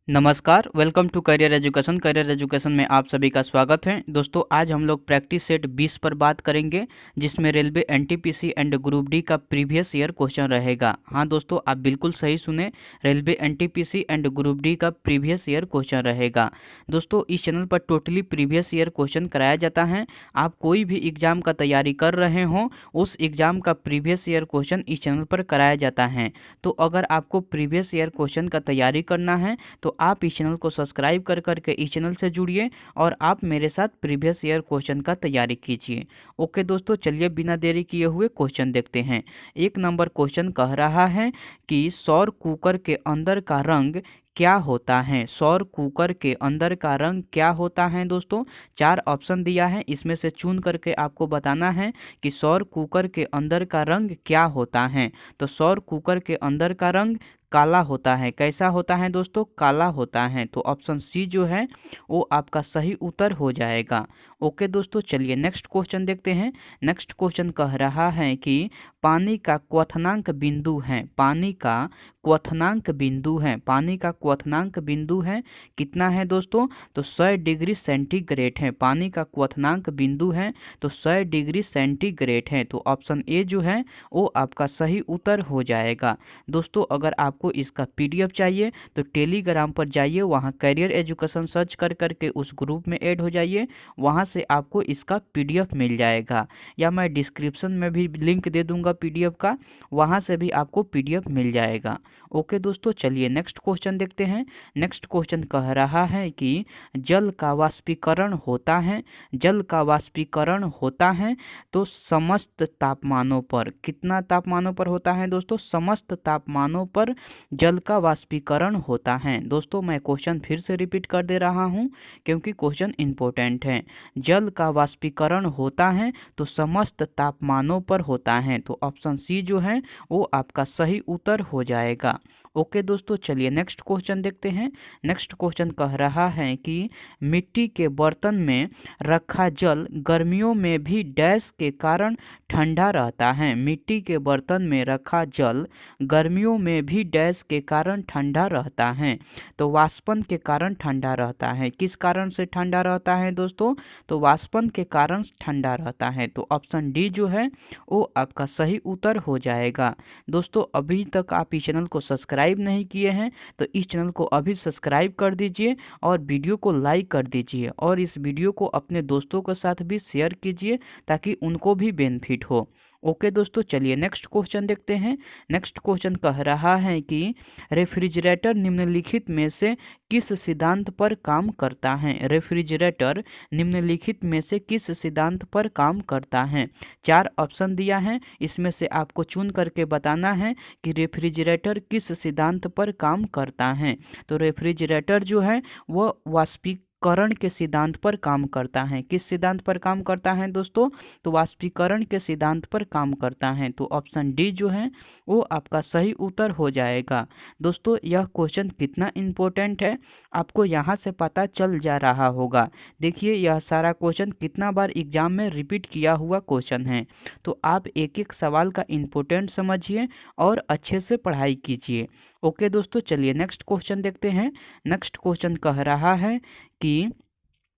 नमस्कार, welcome to career education. Career education में आप सभी का स्वागत है। दोस्तों, आज हम लोग प्रैक्टिस सेट 20 पर बात करेंगे, जिसमें railway NTPC and group D का प्रीवियस ईयर क्वेश्चन रहेगा। हाँ दोस्तों, आप बिल्कुल सही सुने, railway NTPC and group D का प्रीवियस ईयर क्वेश्चन रहेगा। दोस्तों, इस चैनल पर टोटली प्रीवियस ईयर क्वेश्चन कराया जाता है। आप कोई भी एग्जाम का तैयारी कर रहे हों, उस एग्जाम का प्रीवियस ईयर क्वेश्चन इस चैनल पर कराया जाता है। तो अगर आपको प्रीवियस ईयर क्वेश्चन का तैयारी करना है तो आप इस चैनल को सब्सक्राइब कर करके इस चैनल से जुड़िए और आप मेरे साथ प्रीवियस ईयर क्वेश्चन का तैयारी कीजिए। ओके दोस्तों, चलिए बिना देरी किए हुए क्वेश्चन देखते हैं। 1 नंबर क्वेश्चन कह रहा है कि सौर कुकर के अंदर का रंग क्या होता है। सौर कुकर के अंदर का रंग क्या होता है दोस्तों? 4 ऑप्शन दिया है, इसमें से चुन करके आपको बताना है कि सौर कुकर के अंदर का रंग क्या होता है। तो सौर कुकर के अंदर का रंग काला होता है। कैसा होता है दोस्तों? काला होता है। तो ऑप्शन सी जो है वो आपका सही उत्तर हो जाएगा। ओके दोस्तों, चलिए नेक्स्ट क्वेश्चन देखते हैं। नेक्स्ट क्वेश्चन कह रहा है कि पानी का क्वथनांक बिंदु है। पानी का क्वथनांक बिंदु है। पानी का क्वथनांक बिंदु है कितना है दोस्तों? तो 100 डिग्री सेंटीग्रेड है। पानी का क्वथनांक बिंदु है तो 100 डिग्री सेंटीग्रेड है। तो ऑप्शन ए जो है वो आपका सही उत्तर हो जाएगा। दोस्तों, अगर आपको इसका पीडीएफ चाहिए तो टेलीग्राम पर जाइए, वहाँ करियर एजुकेशन सर्च कर करके उस ग्रुप में ऐड हो जाइए, वहाँ से आपको इसका पीडीएफ मिल जाएगा। या मैं डिस्क्रिप्शन में भी लिंक दे दूंगा पीडीएफ का, वहाँ से भी आपको पीडीएफ मिल जाएगा। ओके दोस्तों, चलिए नेक्स्ट क्वेश्चन देखते हैं। नेक्स्ट क्वेश्चन कह रहा है कि जल का वाष्पीकरण होता है। जल का वाष्पीकरण होता है तो समस्त तापमानों पर। कितना तापमानों पर होता है दोस्तों? समस्त तापमानों पर जल का वाष्पीकरण होता है। दोस्तों, मैं क्वेश्चन फिर से रिपीट कर दे रहा हूं क्योंकि क्वेश्चन इंपॉर्टेंट है। जल का वाष्पीकरण होता है तो समस्त तापमानों पर होता है। तो ऑप्शन सी जो है वो आपका सही उत्तर हो जाएगा। ओके दोस्तों, चलिए नेक्स्ट क्वेश्चन देखते हैं। नेक्स्ट क्वेश्चन कह रहा है कि मिट्टी के बर्तन में रखा जल गर्मियों में भी डैश के कारण ठंडा रहता है। मिट्टी के बर्तन में रखा जल गर्मियों में भी डैश के कारण ठंडा रहता है। तो वाष्पन के कारण ठंडा रहता है। किस कारण से ठंडा रहता है दोस्तों? तो वाष्पन के कारण ठंडा रहता है। तो ऑप्शन डी जो है वो आपका सही उत्तर हो जाएगा। दोस्तों, अभी तक आप इस चैनल को सब्सक्राइब नहीं किए हैं तो इस चैनल को अभी सब्सक्राइब कर दीजिए और वीडियो को लाइक कर दीजिए और इस वीडियो को अपने दोस्तों के साथ भी शेयर कीजिए ताकि उनको भी बेनिफिट हो। ओके दोस्तों, चलिए नेक्स्ट क्वेश्चन देखते हैं। नेक्स्ट क्वेश्चन कह रहा है कि रेफ्रिजरेटर निम्नलिखित में से किस सिद्धांत पर काम करता है। रेफ्रिजरेटर निम्नलिखित में से किस सिद्धांत पर काम करता है। 4 ऑप्शन दिया है, इसमें से आपको चुन करके बताना है कि रेफ्रिजरेटर किस सिद्धांत पर काम करता है। तो रेफ्रिजरेटर जो है वह वाष्पीकरण के सिद्धांत पर काम करता है। किस सिद्धांत पर काम करता है दोस्तों? तो वाष्पीकरण के सिद्धांत पर काम करता है। तो ऑप्शन डी जो है वो आपका सही उत्तर हो जाएगा। दोस्तों, यह क्वेश्चन कितना इम्पोर्टेंट है आपको यहाँ से पता चल जा रहा होगा। देखिए, यह सारा क्वेश्चन कितना बार एग्जाम में रिपीट किया हुआ क्वेश्चन है। तो आप एक एक सवाल का इम्पोर्टेंट समझिए और अच्छे से पढ़ाई कीजिए। ओके दोस्तों, चलिए नेक्स्ट क्वेश्चन देखते हैं। नेक्स्ट क्वेश्चन कह रहा है कि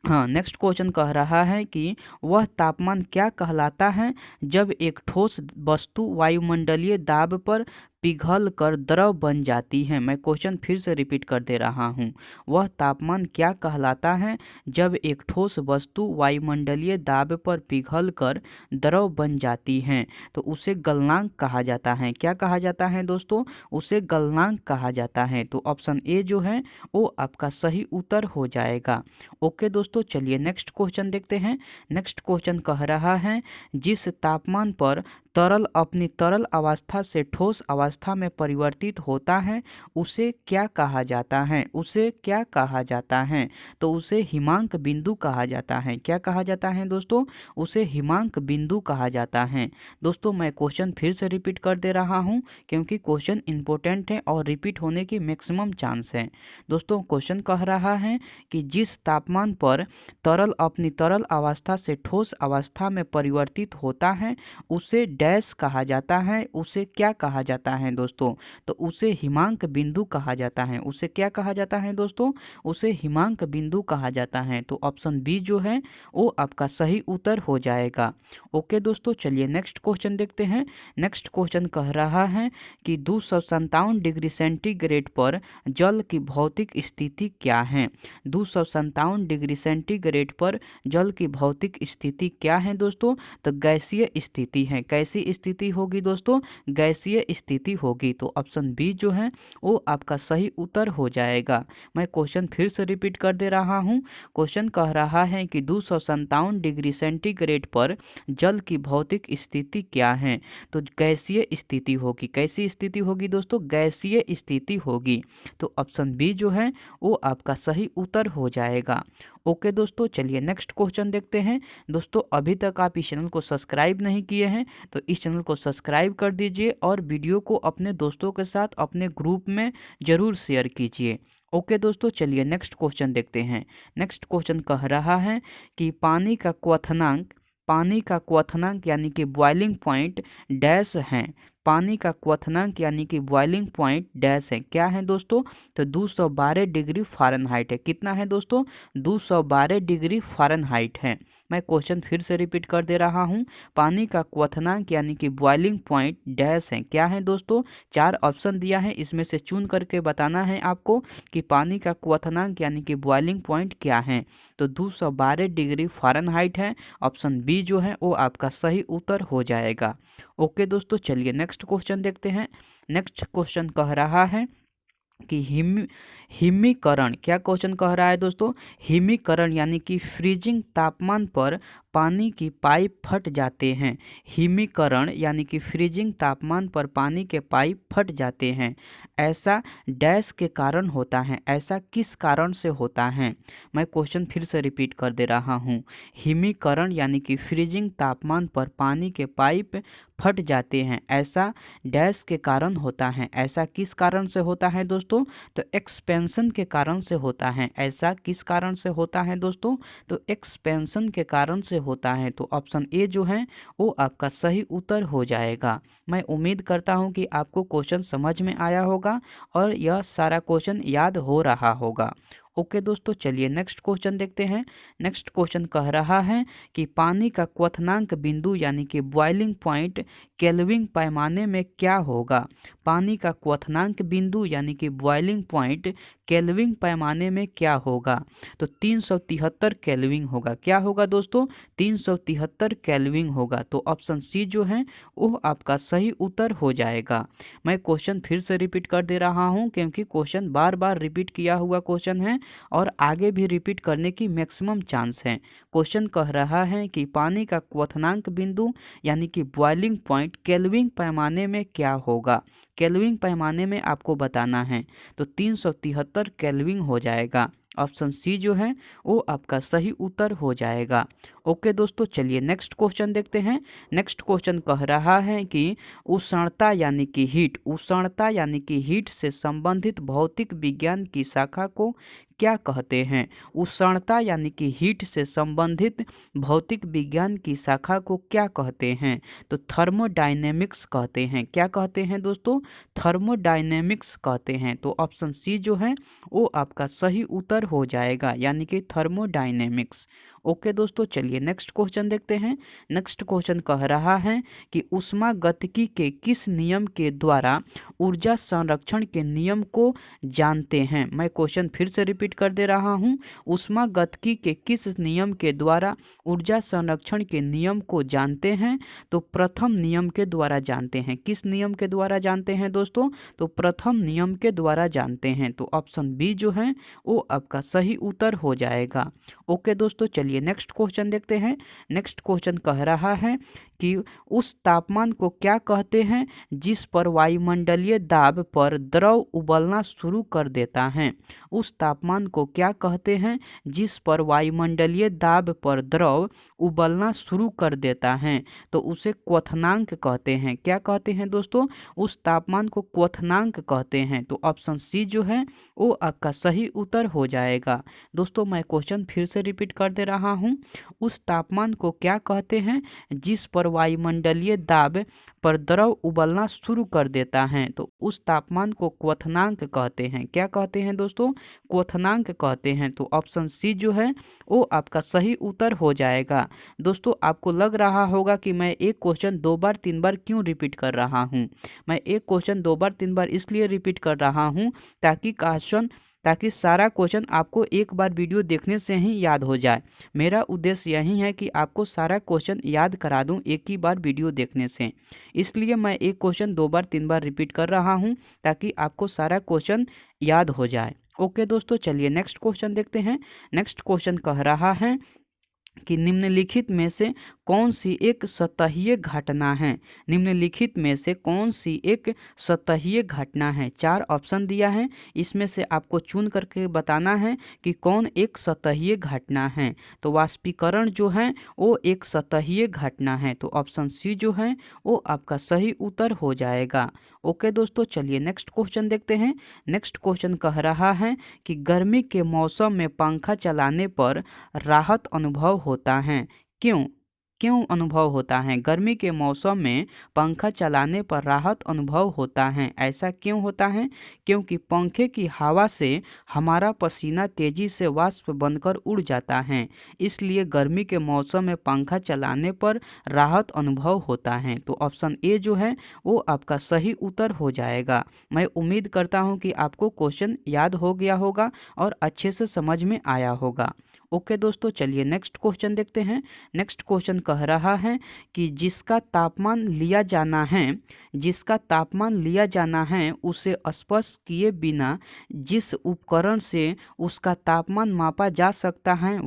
नेक्स्ट क्वेश्चन कह रहा है कि वह तापमान क्या कहलाता है जब एक ठोस वस्तु वायुमंडलीय दाब पर पिघल कर द्रव बन जाती है। मैं क्वेश्चन फिर से रिपीट कर दे रहा हूँ। वह तापमान क्या कहलाता है जब एक ठोस वस्तु वायुमंडलीय दाब पर पिघल कर द्रव बन जाती है। तो उसे गलनांक कहा जाता है। क्या कहा जाता है दोस्तों? उसे गलनांक कहा जाता है। तो ऑप्शन ए जो है वो आपका सही उत्तर हो जाएगा। ओके दोस्तों, चलिए नेक्स्ट क्वेश्चन देखते हैं। नेक्स्ट क्वेश्चन कह रहा है जिस तापमान पर तरल अपनी तरल अवस्था से ठोस अवस्था में परिवर्तित होता है उसे क्या कहा जाता है। उसे क्या कहा जाता है? तो उसे हिमांक बिंदु कहा जाता है। क्या कहा जाता है दोस्तों? उसे हिमांक बिंदु कहा जाता है। दोस्तों, मैं क्वेश्चन फिर से रिपीट कर दे रहा हूँ क्योंकि क्वेश्चन इंपॉर्टेंट है और रिपीट होने की मैक्सिमम चांस है। दोस्तों, क्वेश्चन कह रहा है कि जिस तापमान पर तरल अपनी तरल अवस्था से ठोस अवस्था में परिवर्तित होता है उसे डैश कहा जाता है, उसे क्या कहा जाता है दोस्तों? तो उसे हिमांक बिंदु कहा जाता है। उसे क्या कहा जाता है दोस्तों? उसे हिमांक बिंदु कहा जाता है। तो ऑप्शन बी जो है वो आपका सही उत्तर हो जाएगा। ओके दोस्तों, चलिए नेक्स्ट क्वेश्चन देखते हैं। नेक्स्ट क्वेश्चन कह रहा है कि 257 डिग्री सेंटीग्रेड पर जल की भौतिक स्थिति क्या है? 257 डिग्री सेंटीग्रेड पर जल की भौतिक स्थिति क्या है दोस्तों? तो गैसीय स्थिति है। कैसी स्थिति होगी दोस्तों? गैसीय स्थिति होगी। तो ऑप्शन बी जो है वो आपका सही उत्तर हो जाएगा। मैं क्वेश्चन फिर से रिपीट कर दे रहा हूँ। क्वेश्चन कह रहा है कि 257 डिग्री सेंटीग्रेड पर जल की भौतिक स्थिति क्या है? तो गैसीय स्थिति होगी। कैसी स्थिति होगी दोस्तों? गैसीय स्थिति होगी। तो ऑप्शन बी जो है वो आपका सही उत्तर हो जाएगा। ओके दोस्तों, चलिए नेक्स्ट क्वेश्चन देखते हैं। दोस्तों अभी तक आप इस चैनल को सब्सक्राइब नहीं किए हैं तो इस चैनल को सब्सक्राइब कर दीजिए और वीडियो को अपने दोस्तों के साथ अपने ग्रुप में ज़रूर शेयर कीजिए। ओके दोस्तों, चलिए नेक्स्ट क्वेश्चन देखते हैं। नेक्स्ट क्वेश्चन कह रहा है कि पानी का क्वथनांक यानी कि बॉइलिंग पॉइंट डैश है। पानी का क्वथनांक यानी कि बॉइलिंग पॉइंट डैश है। क्या है दोस्तों? तो 212 डिग्री फ़ारेनहाइट है। कितना है दोस्तों? 212 डिग्री फ़ारेनहाइट है। मैं क्वेश्चन फिर से रिपीट कर दे रहा हूँ। पानी का क्वथनांक यानी कि बॉइलिंग पॉइंट डैश है। क्या है दोस्तों? 4 ऑप्शन दिया है, इसमें से चुन करके बताना है आपको कि पानी का क्वथनांक यानी कि बॉइलिंग पॉइंट क्या है। तो 212 डिग्री फ़ारेनहाइट है। ऑप्शन बी जो है वो आपका सही उत्तर हो जाएगा। ओके दोस्तों, चलिए नेक्स्ट क्वेश्चन देखते हैं। नेक्स्ट क्वेश्चन कह रहा है कि हिमीकरण। क्या क्वेश्चन कह रहा है दोस्तों? हिमीकरण यानी कि फ्रीजिंग तापमान पर पानी की पाइप फट जाते हैं। हिमीकरण यानी कि फ्रीजिंग तापमान पर पानी के पाइप फट जाते हैं। ऐसा डैश के कारण होता है। ऐसा किस कारण से होता है? मैं क्वेश्चन फिर से रिपीट कर दे रहा हूँ। हिमीकरण यानी कि फ्रीजिंग तापमान पर पानी के पाइप फट जाते हैं। ऐसा डैश के कारण होता है। ऐसा किस कारण से होता है दोस्तों? तो एक्सपेंशन के कारण से होता है। ऐसा किस कारण से होता है दोस्तों? तो एक्सपेंशन के कारण से होता है। तो ऑप्शन ए जो है वो आपका सही उत्तर हो जाएगा। मैं उम्मीद करता हूँ कि आपको क्वेश्चन समझ में आया होगा और यह सारा क्वेश्चन याद हो रहा होगा। ओके दोस्तों, चलिए नेक्स्ट क्वेश्चन देखते हैं। नेक्स्ट क्वेश्चन कह रहा है कि पानी का क्वथनांक बिंदु यानी कि बॉइलिंग पॉइंट केल्विन पैमाने में क्या होगा? पानी का क्वथनांक बिंदु यानी कि बॉइलिंग पॉइंट केल्विन पैमाने में क्या होगा? तो 373 केल्विन होगा। क्या होगा दोस्तों? 373 केल्विन होगा। तो ऑप्शन सी जो है वो आपका सही उत्तर हो जाएगा। मैं क्वेश्चन फिर से रिपीट कर दे रहा हूँ क्योंकि क्वेश्चन बार बार रिपीट किया हुआ क्वेश्चन है और आगे भी रिपीट करने की मैक्सिमम चांस है। क्वेश्चन कह रहा है कि पानी का क्वथनांक बिंदु यानी कि बॉइलिंग पॉइंट केल्विन पैमाने में क्या होगा? केल्विन पैमाने में आपको बताना है। तो 373 केल्विन हो जाएगा। ऑप्शन सी जो है वो आपका सही उत्तर हो जाएगा। ओके दोस्तों, चलिए नेक्स्ट क्वेश्चन देखते हैं। नेक्स्ट क्वेश्चन कह रहा है कि उष्णता यानी कि हीट, उष्णता यानी कि हीट से संबंधित भौतिक विज्ञान की शाखा को क्या कहते हैं? उष्णता यानी कि हीट से संबंधित भौतिक विज्ञान की शाखा को क्या कहते हैं? तो थर्मोडायनेमिक्स कहते हैं। क्या कहते हैं दोस्तों? थर्मोडायनेमिक्स कहते हैं। तो ऑप्शन सी जो है वो आपका सही उत्तर हो जाएगा, यानी कि थर्मोडायनेमिक्स। ओके दोस्तों, चलिए नेक्स्ट क्वेश्चन देखते हैं। नेक्स्ट क्वेश्चन कह रहा है कि ऊष्मागतिकी के किस नियम के द्वारा ऊर्जा संरक्षण के नियम को जानते हैं? मैं क्वेश्चन फिर से रिपीट कर दे रहा हूँ। ऊष्मागतिकी के किस नियम के द्वारा ऊर्जा संरक्षण के नियम को जानते हैं? तो प्रथम नियम के द्वारा जानते हैं। किस नियम के द्वारा जानते हैं दोस्तों? तो प्रथम नियम के द्वारा जानते हैं। तो ऑप्शन बी जो है वो आपका सही उत्तर हो जाएगा। ओके दोस्तों, चलिए नेक्स्ट क्वेश्चन देखते हैं। नेक्स्ट क्वेश्चन कह रहा है कि उस तापमान को क्या कहते हैं जिस पर वायुमंडलीय दाब पर द्रव उबलना शुरू कर देता है? उस तापमान को क्या कहते हैं जिस पर वायुमंडलीय दाब पर द्रव उबलना शुरू कर देता है? तो उसे क्वथनांक कहते हैं। क्या कहते हैं दोस्तों? उस तापमान को क्वथनांक कहते हैं। तो ऑप्शन सी जो है वो आपका सही उत्तर हो जाएगा। दोस्तों मैं क्वेश्चन फिर से रिपीट कर दे रहा रहा हूँ उस तापमान को क्या कहते हैं जिस पर वायुमंडलीय दाब पर द्रव उबलना शुरू कर देता है। तो उस तापमान को क्वथनांक कहते हैं। क्या कहते हैं दोस्तों? क्वथनांक कहते हैं। तो ऑप्शन सी जो है वो आपका सही उत्तर हो जाएगा। दोस्तों आपको लग रहा होगा कि मैं एक क्वेश्चन 2 बार 3 बार क्यों रिपीट कर रहा हूँ। मैं एक क्वेश्चन 2 बार 3 बार इसलिए रिपीट कर रहा हूँ ताकि सारा क्वेश्चन आपको एक बार वीडियो देखने से ही याद हो जाए। मेरा उद्देश्य यही है कि आपको सारा क्वेश्चन याद करा दूं एक ही बार वीडियो देखने से। इसलिए मैं एक क्वेश्चन 2 बार 3 बार रिपीट कर रहा हूं ताकि आपको सारा क्वेश्चन याद हो जाए। ओके दोस्तों, चलिए नेक्स्ट क्वेश्चन देखते हैं। नेक्स्ट क्वेश्चन कह रहा है कि निम्नलिखित में से कौन सी एक सतहीय घटना है। निम्नलिखित में से कौन सी एक सतहीय घटना है। 4 ऑप्शन दिया है, इसमें से आपको चुन करके बताना है कि कौन एक सतहीय घटना है। तो वाष्पीकरण जो है वो एक सतहीय घटना है। तो ऑप्शन सी जो है वो आपका सही उत्तर हो जाएगा। ओके दोस्तों, चलिए नेक्स्ट क्वेश्चन देखते हैं। नेक्स्ट क्वेश्चन कह रहा है कि गर्मी के मौसम में पंखा चलाने पर राहत अनुभव होता है। क्यों क्यों अनुभव होता है? गर्मी के मौसम में पंखा चलाने पर राहत अनुभव होता है। ऐसा क्यों होता है? क्योंकि पंखे की हवा से हमारा पसीना तेजी से वाष्प बनकर उड़ जाता है, इसलिए गर्मी के मौसम में पंखा चलाने पर राहत अनुभव होता है। तो ऑप्शन ए जो है वो आपका सही उत्तर हो जाएगा। मैं उम्मीद करता हूँ कि आपको क्वेश्चन याद हो गया होगा और अच्छे से समझ में आया होगा। ओके दोस्तों, चलिए नेक्स्ट क्वेश्चन देखते हैं। नेक्स्ट क्वेश्चन कह रहा है कि जिसका तापमान लिया जाना है उसे स्पर्श किए बिना जिस उपकरण से उसका तापमान मापा जा सकता है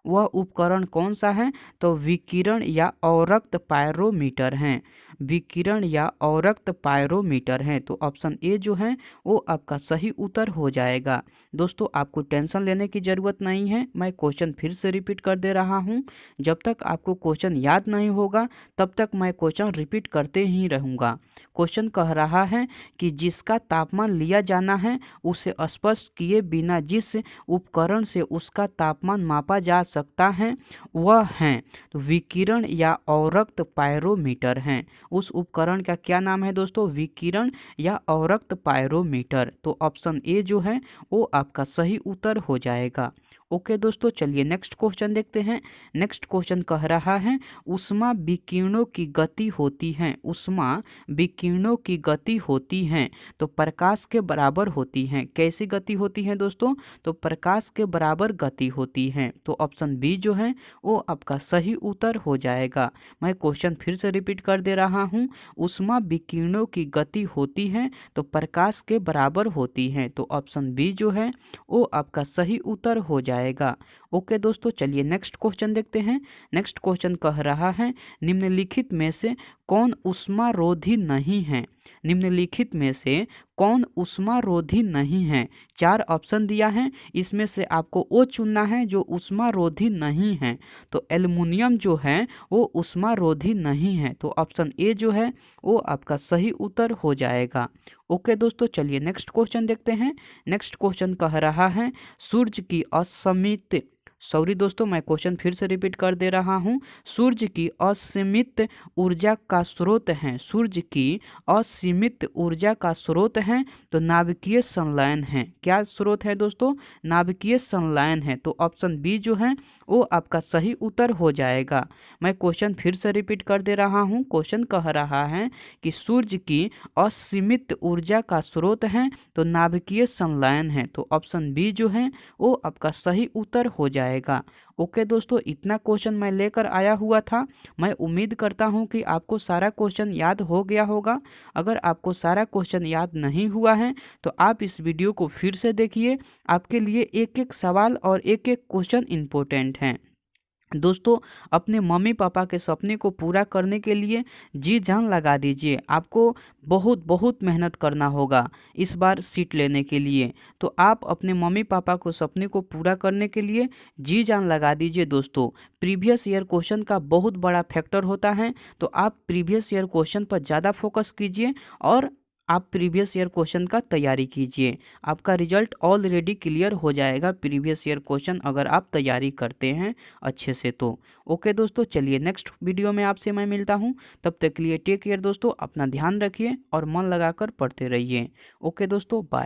वह उपकरण कौन सा है? तो विकिरण या अवरक्त पायरोमीटर है। विकिरण या अवरक्त पायरोमीटर है। तो ऑप्शन ए जो है वो आपका सही उत्तर हो जाएगा। दोस्तों आपको टेंशन लेने की ज़रूरत नहीं है, मैं क्वेश्चन फिर से रिपीट कर दे रहा हूँ। जब तक आपको क्वेश्चन याद नहीं होगा तब तक मैं क्वेश्चन रिपीट करते ही रहूँगा। क्वेश्चन कह रहा है कि जिसका तापमान लिया जाना है उसे स्पर्श किए बिना जिस उपकरण से उसका तापमान मापा जा सकता है वह है तो विकिरण या अवरक्त पायरोमीटर है। उस उपकरण का क्या नाम है दोस्तों? विकिरण या अवरक्त पायरोमीटर। तो ऑप्शन ए जो है वो आपका सही उत्तर हो जाएगा। ओके दोस्तों, चलिए नेक्स्ट क्वेश्चन देखते हैं। नेक्स्ट क्वेश्चन कह रहा है ऊष्मा विकिरणों की गति होती है। ऊष्मा विकिरणों की गति होती है तो प्रकाश के बराबर होती है। कैसी गति होती है दोस्तों? तो प्रकाश के बराबर गति होती है। तो ऑप्शन बी जो है वो आपका सही उत्तर हो जाएगा। मैं क्वेश्चन फिर से रिपीट कर दे रहा हूँ। ऊष्मा विकिरणों की गति होती है तो प्रकाश के बराबर होती है। तो ऑप्शन बी जो है वो आपका सही उत्तर हो जाएगा। ओके दोस्तों, चलिए नेक्स्ट क्वेश्चन देखते हैं। नेक्स्ट क्वेश्चन कह रहा है निम्नलिखित में से कौन ऊष्मारोधी नहीं है। निम्नलिखित में से कौन ऊष्मारोधी नहीं है। 4 ऑप्शन दिया है, इसमें से आपको वो चुनना है जो ऊष्मारोधी नहीं है। तो एल्युमिनियम जो है वो ऊष्मारोधी नहीं है। तो ऑप्शन ए जो है वो आपका सही उत्तर हो जाएगा। ओके दोस्तों, चलिए नेक्स्ट क्वेश्चन देखते हैं। नेक्स्ट क्वेश्चन कह रहा है सूर्य की असीमित सॉरी दोस्तों, मैं क्वेश्चन फिर से रिपीट कर दे रहा हूँ। सूर्य की असीमित ऊर्जा का स्रोत है। सूर्य की असीमित ऊर्जा का स्रोत है तो नाभिकीय संलयन है। क्या स्रोत है दोस्तों? नाभिकीय संलयन है। तो ऑप्शन बी जो है वो आपका सही उत्तर हो जाएगा। मैं क्वेश्चन फिर से रिपीट कर दे रहा हूँ। क्वेश्चन कह रहा है कि सूर्य की असीमित ऊर्जा का स्रोत है तो नाभिकीय संलयन है। तो ऑप्शन बी जो है वो आपका सही उत्तर हो जाएगा। ओके दोस्तों, इतना क्वेश्चन मैं लेकर आया हुआ था। मैं उम्मीद करता हूं कि आपको सारा क्वेश्चन याद हो गया होगा। अगर आपको सारा क्वेश्चन याद नहीं हुआ है तो आप इस वीडियो को फिर से देखिए। आपके लिए एक एक सवाल और एक एक क्वेश्चन इम्पोर्टेंट हैं। दोस्तों अपने मम्मी पापा के सपने को पूरा करने के लिए जी जान लगा दीजिए। आपको बहुत बहुत मेहनत करना होगा इस बार सीट लेने के लिए। तो आप अपने मम्मी पापा को सपने को पूरा करने के लिए जी जान लगा दीजिए। दोस्तों प्रीवियस ईयर क्वेश्चन का बहुत बड़ा फैक्टर होता है, तो आप प्रीवियस ईयर क्वेश्चन पर ज़्यादा फोकस कीजिए और आप प्रीवियस ईयर क्वेश्चन का तैयारी कीजिए। आपका रिजल्ट ऑलरेडी क्लियर हो जाएगा प्रीवियस ईयर क्वेश्चन अगर आप तैयारी करते हैं अच्छे से तो। ओके दोस्तों, चलिए नेक्स्ट वीडियो में आपसे मैं मिलता हूँ। तब तक के लिए टेक केयर दोस्तों, अपना ध्यान रखिए और मन लगाकर पढ़ते रहिए। ओके दोस्तों, बाय।